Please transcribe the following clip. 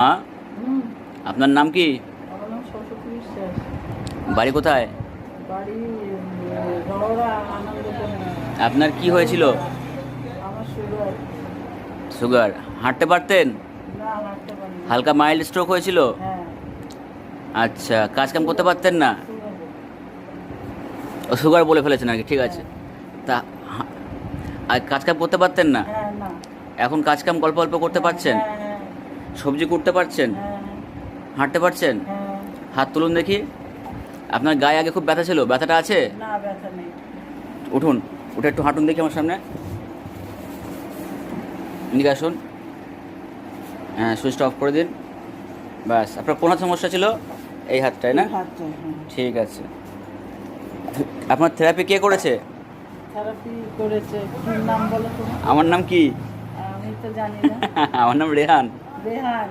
হ্যাঁ, আপনার নাম কি? আমার নাম সরস্বতী বিশ্বাস। বাড়ি কোথায়? বাড়ি রওরা আনন্দকন্যা। আপনার কি হয়েছিল? আমার সুগার। সুগার। হাঁটতে পারতেন? না, হাঁটতে পারি না। হালকা মাইল্ড স্ট্রোক হয়েছিল? হ্যাঁ। আচ্ছা, কাজ কাম করতে পারতেন না? সুগার। ও সুগার বলে ফেলেছেন আর কি, ঠিক আছে। তা আর কাজ কাম করতে পারতেন না? হ্যাঁ, না। এখন কাজ কাম অল্প অল্প করতে পারছেন? হ্যাঁ, হ্যাঁ, সবজি করতে পারছেন? হ্যাঁ, হাঁটতে পারছেন? হ্যাঁ। হাত তুলুন দেখি। আপনার গায়ে আগে খুব ব্যথা ছিল, ব্যথাটা আছে? না, ব্যথা নেই। উঠুন, উঠে একটু হাঁটুন দেখি আমার সামনে। এদিকে আসুন। হ্যাঁ, সুইচটা অফ করে দিন। ব্যাস, আপনার কোন হাত সমস্যা ছিল? এই হাতটায় না? হাতটা, হ্যাঁ। ঠিক আছে। আপনার থেরাপি কে করেছে? থেরাপি করেছে। কি নাম বলো তোমার? আমার নাম কি? আমি তো জানি না। আমার নাম রেহান। রেহান।